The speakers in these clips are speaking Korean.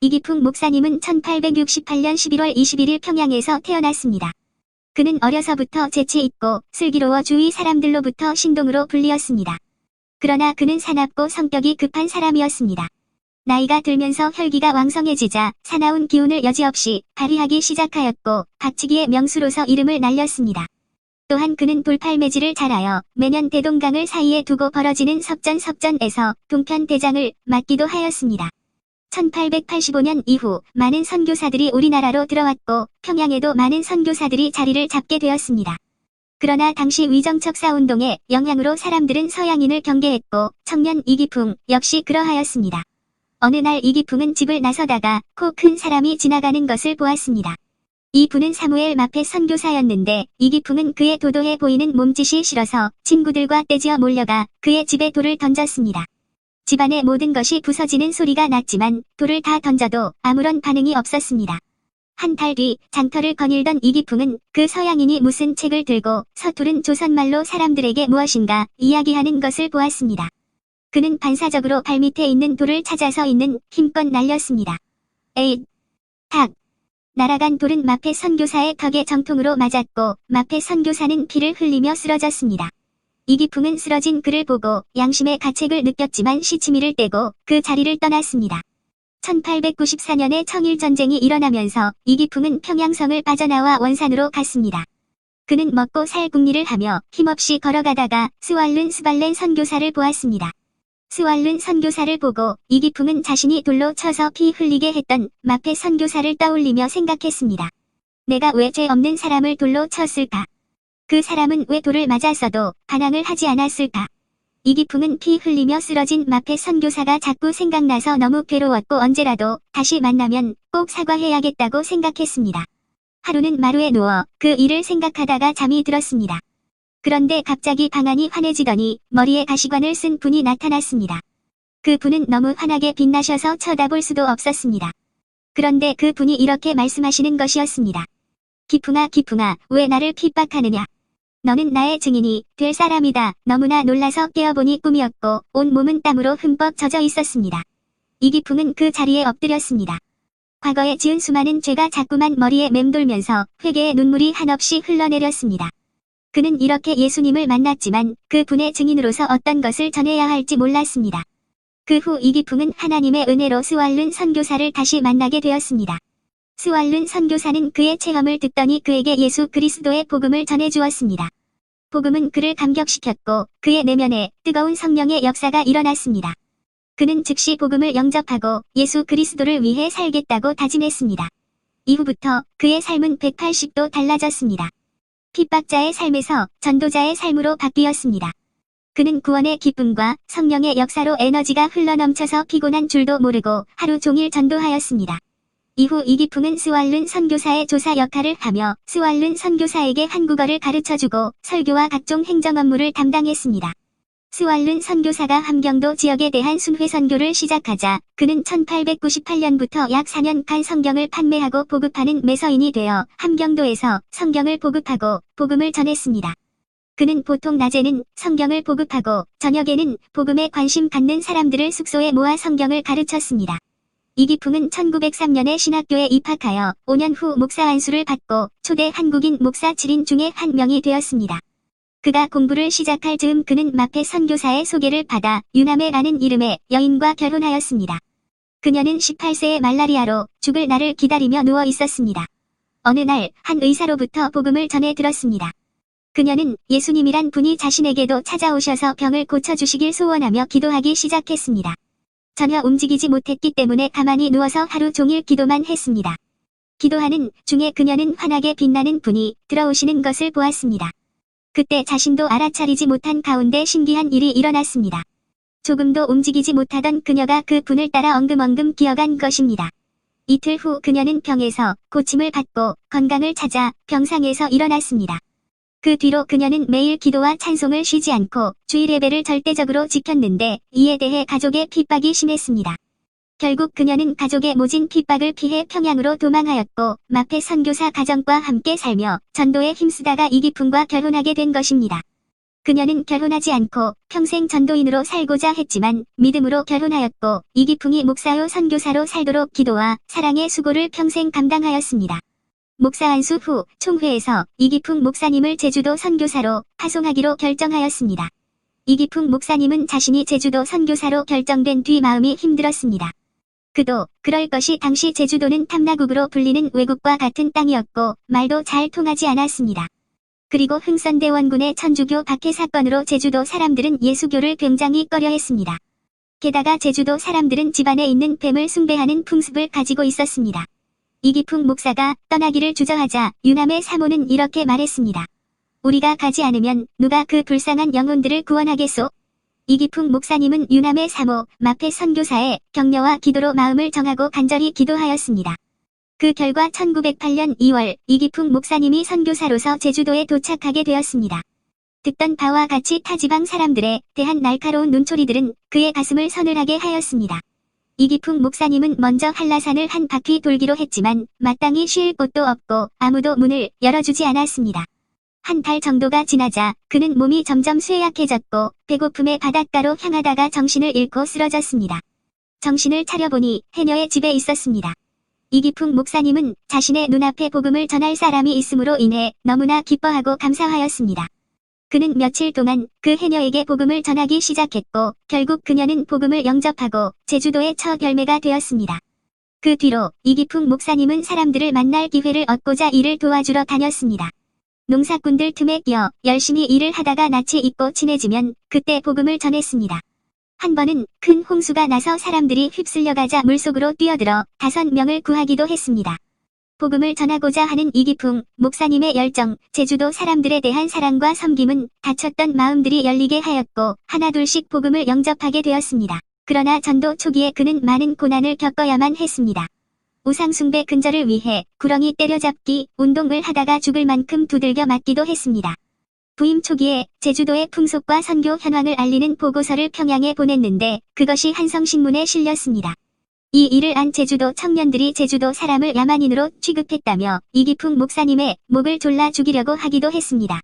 이기풍 목사님은 1868년 11월 21일 평양에서 태어났습니다. 그는 어려서부터 재치 있고 슬기로워 주위 사람들로부터 신동으로 불리었습니다. 그러나 그는 사납고 성격이 급한 사람이었습니다. 나이가 들면서 혈기가 왕성해지자 사나운 기운을 여지없이 발휘하기 시작하였고 박치기의 명수로서 이름을 날렸습니다. 또한 그는 돌팔매질을 잘하여 매년 대동강을 사이에 두고 벌어지는 석전에서 동편대장을 맡기도 하였습니다. 1885년 이후 많은 선교사들이 우리나라로 들어왔고 평양에도 많은 선교사들이 자리를 잡게 되었습니다. 그러나 당시 위정척사운동의 영향으로 사람들은 서양인을 경계했고 청년 이기풍 역시 그러하였습니다. 어느 날 이기풍은 집을 나서다가 코 큰 사람이 지나가는 것을 보았습니다. 이 분은 사무엘 마페 선교사였는데 이기풍은 그의 도도해 보이는 몸짓이 싫어서 친구들과 떼지어 몰려가 그의 집에 돌을 던졌습니다. 집안의 모든 것이 부서지는 소리가 났지만 돌을 다 던져도 아무런 반응이 없었습니다. 한 달 뒤 장터를 거닐던 이기풍은 그 서양인이 무슨 책을 들고 서투른 조선말로 사람들에게 무엇인가 이야기하는 것을 보았습니다. 그는 반사적으로 발밑에 있는 돌을 찾아서 있는 힘껏 날렸습니다. 에잇! 탁! 날아간 돌은 마페 선교사의 턱에 정통으로 맞았고 마페 선교사는 피를 흘리며 쓰러졌습니다. 이기풍은 쓰러진 그를 보고 양심의 가책을 느꼈지만 시치미를 떼고 그 자리를 떠났습니다. 1894년에 청일전쟁이 일어나면서 이기풍은 평양성을 빠져나와 원산으로 갔습니다. 그는 먹고 살 궁리를 하며 힘없이 걸어가다가 스왈른 선교사를 보았습니다. 스왈른 선교사를 보고 이기풍은 자신이 돌로 쳐서 피 흘리게 했던 마페 선교사를 떠올리며 생각했습니다. 내가 왜 죄 없는 사람을 돌로 쳤을까? 그 사람은 왜 돌을 맞았어도 반항을 하지 않았을까? 이기풍은 피 흘리며 쓰러진 마페 선교사가 자꾸 생각나서 너무 괴로웠고 언제라도 다시 만나면 꼭 사과해야겠다고 생각했습니다. 하루는 마루에 누워 그 일을 생각하다가 잠이 들었습니다. 그런데 갑자기 방안이 환해지더니 머리에 가시관을 쓴 분이 나타났습니다. 그 분은 너무 환하게 빛나셔서 쳐다볼 수도 없었습니다. 그런데 그 분이 이렇게 말씀하시는 것이었습니다. 기풍아 왜 나를 핍박하느냐? 너는 나의 증인이 될 사람이다. 너무나 놀라서 깨어보니 꿈이었고 온 몸은 땀으로 흠뻑 젖어 있었습니다. 이기풍은 그 자리에 엎드렸습니다. 과거에 지은 수많은 죄가 자꾸만 머리에 맴돌면서 회개의 눈물이 한없이 흘러내렸습니다. 그는 이렇게 예수님을 만났지만 그 분의 증인으로서 어떤 것을 전해야 할지 몰랐습니다. 그 후 이기풍은 하나님의 은혜로 스왈른 선교사를 다시 만나게 되었습니다. 스왈른 선교사는 그의 체험을 듣더니 그에게 예수 그리스도의 복음을 전해주었습니다. 복음은 그를 감격시켰고 그의 내면에 뜨거운 성령의 역사가 일어났습니다. 그는 즉시 복음을 영접하고 예수 그리스도를 위해 살겠다고 다짐했습니다. 이후부터 그의 삶은 180도 달라졌습니다. 핍박자의 삶에서 전도자의 삶으로 바뀌었습니다. 그는 구원의 기쁨과 성령의 역사로 에너지가 흘러넘쳐서 피곤한 줄도 모르고 하루 종일 전도하였습니다. 이후 이기풍은 스왈른 선교사의 조사 역할을 하며 스왈른 선교사에게 한국어를 가르쳐주고 설교와 각종 행정 업무를 담당했습니다. 스왈른 선교사가 함경도 지역에 대한 순회 선교를 시작하자 그는 1898년부터 약 4년간 성경을 판매하고 보급하는 매서인이 되어 함경도에서 성경을 보급하고 복음을 전했습니다. 그는 보통 낮에는 성경을 보급하고 저녁에는 복음에 관심 갖는 사람들을 숙소에 모아 성경을 가르쳤습니다. 이기풍은 1903년에 신학교에 입학하여 5년 후 목사 안수를 받고 초대 한국인 목사 7인 중에 한 명이 되었습니다. 그가 공부를 시작할 즈음 그는 마페 선교사의 소개를 받아 유나메라는 이름의 여인과 결혼하였습니다. 그녀는 18세의 말라리아로 죽을 날을 기다리며 누워 있었습니다. 어느 날 한 의사로부터 복음을 전해 들었습니다. 그녀는 예수님이란 분이 자신에게도 찾아오셔서 병을 고쳐주시길 소원하며 기도하기 시작했습니다. 전혀 움직이지 못했기 때문에 가만히 누워서 하루 종일 기도만 했습니다. 기도하는 중에 그녀는 환하게 빛나는 분이 들어오시는 것을 보았습니다. 그때 자신도 알아차리지 못한 가운데 신기한 일이 일어났습니다. 조금도 움직이지 못하던 그녀가 그 분을 따라 엉금엉금 기어간 것입니다. 이틀 후 그녀는 병에서 고침을 받고 건강을 찾아 병상에서 일어났습니다. 그 뒤로 그녀는 매일 기도와 찬송을 쉬지 않고 주일 예배를 절대적으로 지켰는데 이에 대해 가족의 핍박이 심했습니다. 결국 그녀는 가족의 모진 핍박을 피해 평양으로 도망하였고 마페 선교사 가정과 함께 살며 전도에 힘쓰다가 이기풍과 결혼하게 된 것입니다. 그녀는 결혼하지 않고 평생 전도인으로 살고자 했지만 믿음으로 결혼하였고 이기풍이 목사요 선교사로 살도록 기도와 사랑의 수고를 평생 감당하였습니다. 목사 안수 후 총회에서 이기풍 목사님을 제주도 선교사로 파송하기로 결정하였습니다. 이기풍 목사님은 자신이 제주도 선교사로 결정된 뒤 마음이 힘들었습니다. 그도 그럴 것이 당시 제주도는 탐나국으로 불리는 외국과 같은 땅이었고 말도 잘 통하지 않았습니다. 그리고 흥선대원군의 천주교 박해 사건으로 제주도 사람들은 예수교를 굉장히 꺼려했습니다. 게다가 제주도 사람들은 집안에 있는 뱀을 숭배하는 풍습을 가지고 있었습니다. 이기풍 목사가 떠나기를 주저하자 유남의 사모는 이렇게 말했습니다. 우리가 가지 않으면 누가 그 불쌍한 영혼들을 구원하겠소? 이기풍 목사님은 유남의 사모 마페 선교사의 격려와 기도로 마음을 정하고 간절히 기도하였습니다. 그 결과 1908년 2월 이기풍 목사님이 선교사로서 제주도에 도착하게 되었습니다. 듣던 바와 같이 타지방 사람들에 대한 날카로운 눈초리들은 그의 가슴을 서늘하게 하였습니다. 이기풍 목사님은 먼저 한라산을 한 바퀴 돌기로 했지만 마땅히 쉴 곳도 없고 아무도 문을 열어주지 않았습니다. 한 달 정도가 지나자 그는 몸이 점점 쇠약해졌고 배고픔의 바닷가로 향하다가 정신을 잃고 쓰러졌습니다. 정신을 차려보니 해녀의 집에 있었습니다. 이기풍 목사님은 자신의 눈앞에 복음을 전할 사람이 있음으로 인해 너무나 기뻐하고 감사하였습니다. 그는 며칠 동안 그 해녀에게 복음을 전하기 시작했고 결국 그녀는 복음을 영접하고 제주도의 첫 열매가 되었습니다. 그 뒤로 이기풍 목사님은 사람들을 만날 기회를 얻고자 일을 도와주러 다녔습니다. 농사꾼들 틈에 끼어 열심히 일을 하다가 낯이 익고 친해지면 그때 복음을 전했습니다. 한 번은 큰 홍수가 나서 사람들이 휩쓸려가자 물속으로 뛰어들어 5명을 구하기도 했습니다. 복음을 전하고자 하는 이기풍 목사님의 열정, 제주도 사람들에 대한 사랑과 섬김은 닫혔던 마음들이 열리게 하였고 하나둘씩 복음을 영접하게 되었습니다. 그러나 전도 초기에 그는 많은 고난을 겪어야만 했습니다. 우상숭배 근절을 위해 구렁이 때려잡기 운동을 하다가 죽을 만큼 두들겨 맞기도 했습니다. 부임 초기에 제주도의 풍속과 선교 현황을 알리는 보고서를 평양에 보냈는데 그것이 한성신문에 실렸습니다. 이 일을 안 제주도 청년들이 제주도 사람을 야만인으로 취급했다며 이기풍 목사님의 목을 졸라 죽이려고 하기도 했습니다.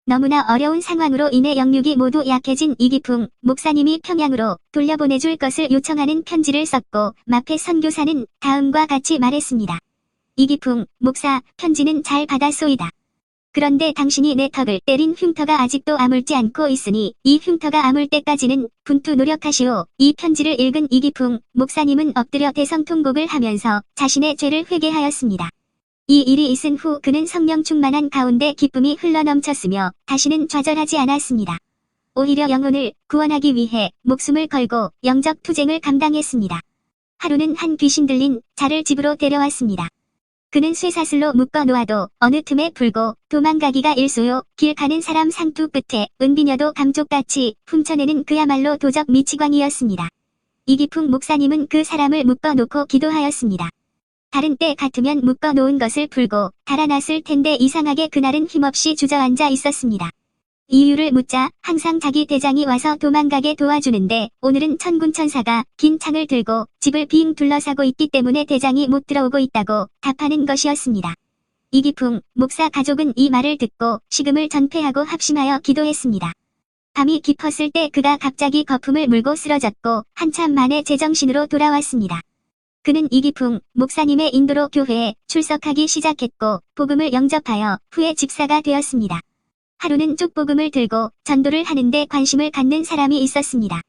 너무나 어려운 상황으로 인해 영육이 모두 약해진 이기풍 목사님이 평양으로 돌려보내줄 것을 요청하는 편지를 썼고 마페 선교사는 다음과 같이 말했습니다. 이기풍 목사, 편지는 잘 받았소이다. 그런데 당신이 내 턱을 때린 흉터가 아직도 아물지 않고 있으니 이 흉터가 아물 때까지는 분투 노력하시오. 이 편지를 읽은 이기풍 목사님은 엎드려 대성통곡을 하면서 자신의 죄를 회개하였습니다. 이 일이 있은 후 그는 성령 충만한 가운데 기쁨이 흘러넘쳤으며 다시는 좌절하지 않았습니다. 오히려 영혼을 구원하기 위해 목숨을 걸고 영적 투쟁을 감당했습니다. 하루는 한 귀신 들린 자를 집으로 데려왔습니다. 그는 쇠사슬로 묶어 놓아도 어느 틈에 풀고 도망가기가 일소요. 길 가는 사람 상투 끝에 은비녀도 감쪽같이 훔쳐내는 그야말로 도적 미치광이었습니다. 이기풍 목사님은 그 사람을 묶어 놓고 기도하였습니다. 다른 때 같으면 묶어 놓은 것을 풀고 달아났을 텐데 이상하게 그날은 힘없이 주저앉아 있었습니다. 이유를 묻자 항상 자기 대장이 와서 도망가게 도와주는데 오늘은 천군천사가 긴 창을 들고 집을 빙 둘러싸고 있기 때문에 대장이 못 들어오고 있다고 답하는 것이었습니다. 이기풍 목사 가족은 이 말을 듣고 식음을 전폐하고 합심하여 기도했습니다. 밤이 깊었을 때 그가 갑자기 거품을 물고 쓰러졌고 한참 만에 제정신으로 돌아왔습니다. 그는 이기풍 목사님의 인도로 교회에 출석하기 시작했고 복음을 영접하여 후에 집사가 되었습니다. 하루는 쪽복음을 들고 전도를 하는데 관심을 갖는 사람이 있었습니다.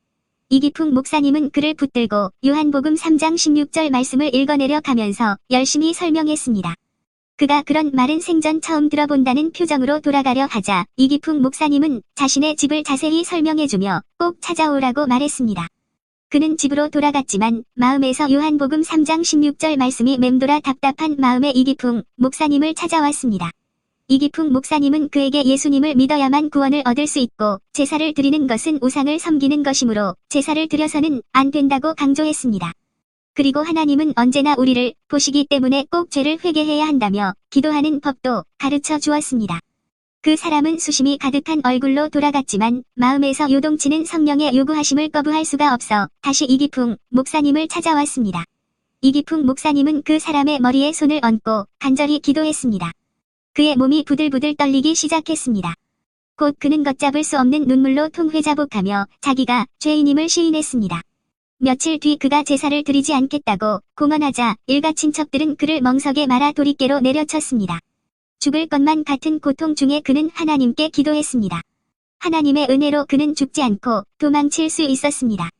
이기풍 목사님은 그를 붙들고 요한복음 3장 16절 말씀을 읽어내려 가면서 열심히 설명했습니다. 그가 그런 말은 생전 처음 들어본다는 표정으로 돌아가려 하자 이기풍 목사님은 자신의 집을 자세히 설명해주며 꼭 찾아오라고 말했습니다. 그는 집으로 돌아갔지만 마음에서 요한복음 3장 16절 말씀이 맴돌아 답답한 마음에 이기풍 목사님을 찾아왔습니다. 이기풍 목사님은 그에게 예수님을 믿어야만 구원을 얻을 수 있고 제사를 드리는 것은 우상을 섬기는 것이므로 제사를 드려서는 안 된다고 강조했습니다. 그리고 하나님은 언제나 우리를 보시기 때문에 꼭 죄를 회개해야 한다며 기도하는 법도 가르쳐 주었습니다. 그 사람은 수심이 가득한 얼굴로 돌아갔지만 마음에서 요동치는 성령의 요구하심을 거부할 수가 없어 다시 이기풍 목사님을 찾아왔습니다. 이기풍 목사님은 그 사람의 머리에 손을 얹고 간절히 기도했습니다. 그의 몸이 부들부들 떨리기 시작했습니다. 곧 그는 걷잡을 수 없는 눈물로 통회자복하며 자기가 죄인임을 시인했습니다. 며칠 뒤 그가 제사를 드리지 않겠다고 공언하자 일가 친척들은 그를 멍석에 말아 도리깨로 내려쳤습니다. 죽을 것만 같은 고통 중에 그는 하나님께 기도했습니다. 하나님의 은혜로 그는 죽지 않고 도망칠 수 있었습니다.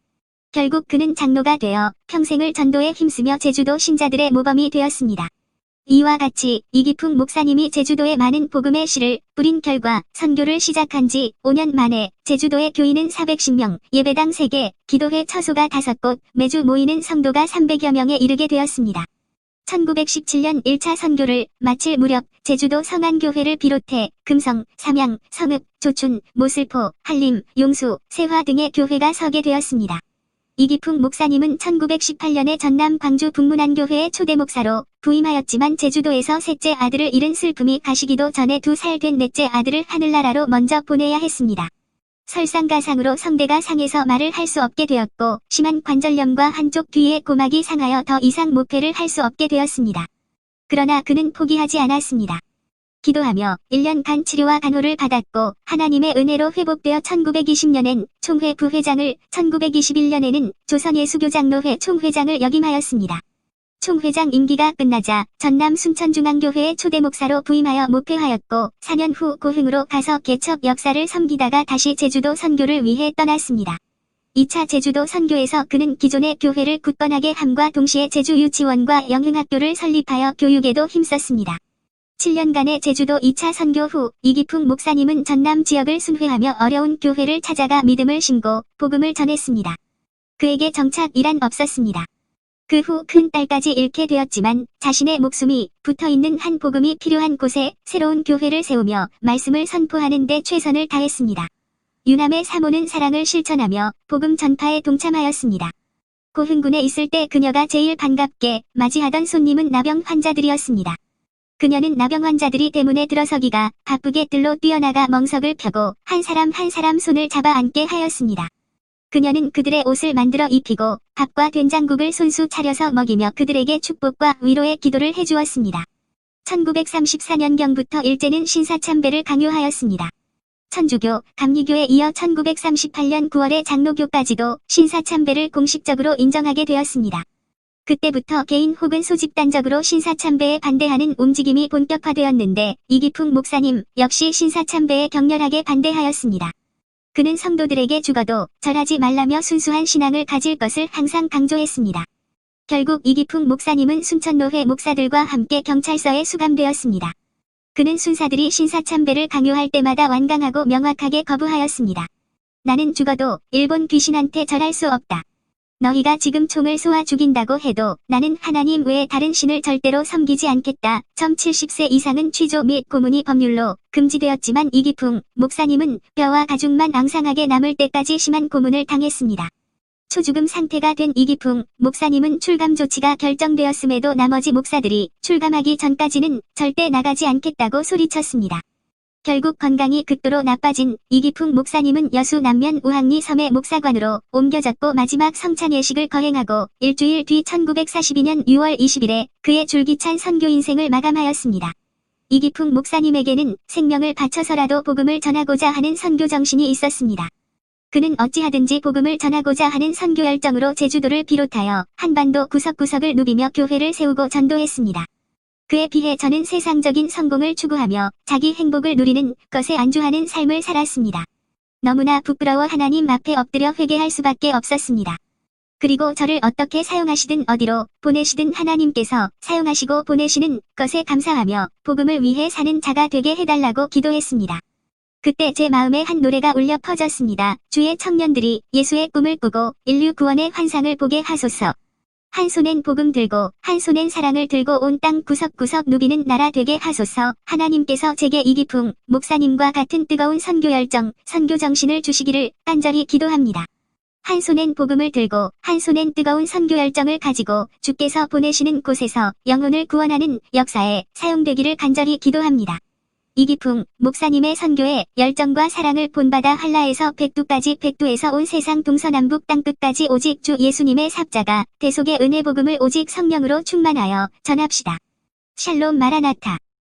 결국 그는 장로가 되어 평생을 전도에 힘쓰며 제주도 신자들의 모범이 되었습니다. 이와 같이 이기풍 목사님이 제주도에 많은 복음의 씨를 뿌린 결과 선교를 시작한 지 5년 만에 제주도의 교인은 410명, 예배당 3개, 기도회 처소가 5곳, 매주 모이는 성도가 300여 명에 이르게 되었습니다. 1917년 1차 선교를 마칠 무렵 제주도 성안교회를 비롯해 금성, 삼양, 성읍, 조춘, 모슬포, 한림, 용수, 세화 등의 교회가 서게 되었습니다. 이기풍 목사님은 1918년에 전남 광주 북문안교회의 초대 목사로 부임하였지만 제주도에서 셋째 아들을 잃은 슬픔이 가시기도 전에 2살 된 넷째 아들을 하늘나라로 먼저 보내야 했습니다. 설상가상으로 성대가 상해서 말을 할 수 없게 되었고 심한 관절염과 한쪽 귀의 고막이 상하여 더 이상 목회를 할 수 없게 되었습니다. 그러나 그는 포기하지 않았습니다. 기도하며 1년간 치료와 간호를 받았고 하나님의 은혜로 회복되어 1920년엔 총회 부회장을, 1921년에는 조선예수교장로회 총회장을 역임하였습니다. 총회장 임기가 끝나자 전남 순천중앙교회의 초대 목사로 부임하여 목회하였고 4년 후 고흥으로 가서 개척 역사를 섬기다가 다시 제주도 선교를 위해 떠났습니다. 2차 제주도 선교에서 그는 기존의 교회를 굳건하게 함과 동시에 제주 유치원과 영흥학교를 설립하여 교육에도 힘썼습니다. 7년간의 제주도 2차 선교 후 이기풍 목사님은 전남 지역을 순회하며 어려운 교회를 찾아가 믿음을 신고 복음을 전했습니다. 그에게 정착이란 없었습니다. 그 후 큰 딸까지 잃게 되었지만 자신의 목숨이 붙어있는 한 복음이 필요한 곳에 새로운 교회를 세우며 말씀을 선포하는 데 최선을 다했습니다. 유남의 사모는 사랑을 실천하며 복음 전파에 동참하였습니다. 고흥군에 있을 때 그녀가 제일 반갑게 맞이하던 손님은 나병 환자들이었습니다. 그녀는 나병 환자들이 대문에 들어서기가 바쁘게 뜰로 뛰어나가 멍석을 펴고 한 사람 한 사람 손을 잡아 앉게 하였습니다. 그녀는 그들의 옷을 만들어 입히고 밥과 된장국을 손수 차려서 먹이며 그들에게 축복과 위로의 기도를 해주었습니다. 1934년경부터 일제는 신사참배를 강요하였습니다. 천주교, 감리교에 이어 1938년 9월에 장로교까지도 신사참배를 공식적으로 인정하게 되었습니다. 그때부터 개인 혹은 소집단적으로 신사참배에 반대하는 움직임이 본격화되었는데 이기풍 목사님 역시 신사참배에 격렬하게 반대하였습니다. 그는 성도들에게 죽어도 절하지 말라며 순수한 신앙을 가질 것을 항상 강조했습니다. 결국 이기풍 목사님은 순천노회 목사들과 함께 경찰서에 수감되었습니다. 그는 순사들이 신사참배를 강요할 때마다 완강하고 명확하게 거부하였습니다. 나는 죽어도 일본 귀신한테 절할 수 없다. 너희가 지금 총을 쏘아 죽인다고 해도 나는 하나님 외에 다른 신을 절대로 섬기지 않겠다. 70세 이상은 취조 및 고문이 법률로 금지되었지만 이기풍 목사님은 뼈와 가죽만 앙상하게 남을 때까지 심한 고문을 당했습니다. 초죽음 상태가 된 이기풍 목사님은 출감 조치가 결정되었음에도 나머지 목사들이 출감하기 전까지는 절대 나가지 않겠다고 소리쳤습니다. 결국 건강이 극도로 나빠진 이기풍 목사님은 여수 남면 우항리 섬의 목사관으로 옮겨졌고 마지막 성찬 예식을 거행하고 일주일 뒤 1942년 6월 20일에 그의 줄기찬 선교 인생을 마감하였습니다. 이기풍 목사님에게는 생명을 바쳐서라도 복음을 전하고자 하는 선교 정신이 있었습니다. 그는 어찌하든지 복음을 전하고자 하는 선교 열정으로 제주도를 비롯하여 한반도 구석구석을 누비며 교회를 세우고 전도했습니다. 그에 비해 저는 세상적인 성공을 추구하며 자기 행복을 누리는 것에 안주하는 삶을 살았습니다. 너무나 부끄러워 하나님 앞에 엎드려 회개할 수밖에 없었습니다. 그리고 저를 어떻게 사용하시든 어디로 보내시든 하나님께서 사용하시고 보내시는 것에 감사하며 복음을 위해 사는 자가 되게 해달라고 기도했습니다. 그때 제 마음에 한 노래가 울려 퍼졌습니다. 주의 청년들이 예수의 꿈을 꾸고 인류 구원의 환상을 보게 하소서. 한 손엔 복음 들고 한 손엔 사랑을 들고 온 땅 구석구석 누비는 나라 되게 하소서. 하나님께서 제게 이기풍 목사님과 같은 뜨거운 선교 열정, 선교 정신을 주시기를 간절히 기도합니다. 한 손엔 복음을 들고 한 손엔 뜨거운 선교 열정을 가지고 주께서 보내시는 곳에서 영혼을 구원하는 역사에 사용되기를 간절히 기도합니다. 이기풍 목사님의 선교에 열정과 사랑을 본받아 한라에서 백두까지 백두에서 온 세상 동서남북 땅끝까지 오직 주 예수님의 삽자가 대속의 은혜 복음을 오직 성령으로 충만하여 전합시다. 샬롬 마라나타.